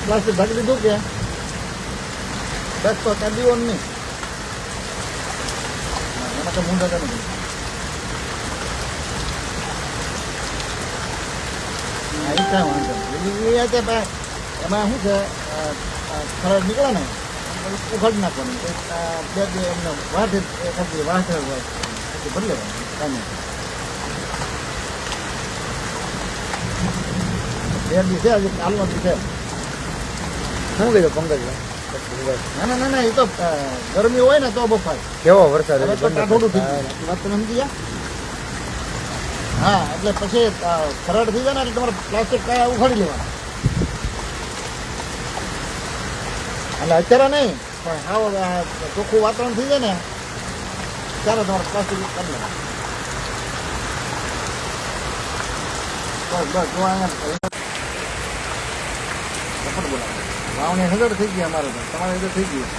Plastic ઢાંકી દીધું કે બસ તો ત્યાં દીવો નહીં એમાં તો મૂંઢા નથી એમાં શું છે ખરાબ નીકળે ને ઉખાડી નાખવાનું બે એમને વાટ વાટ ભરી લેવાનું કાંઈ બે દી છે હજી કાલનો દી છે શું કીધું પંકજ? ના ના એ તો ગરમી હોય ને તો બફાર કેવો વરસાદ થોડું થઈ ગયું વાત તમે સમજી ગયા. હા એટલે પછી ખરાડ થઈ જાય ને એટલે તમારે પ્લાસ્ટિક કાયા ઉખાડી લેવાના એટલે અત્યારે નહીં પણ હાવ ચોખ્ખું વાતાવરણ થઈ જાય ને ત્યારે તમારે પ્લાસ્ટિક કાઢી લેવાનું. બસ જો અહીંયા વાવણી હજાર થઈ ગઈ અમારે તો તમારે હજાર થઈ ગયું.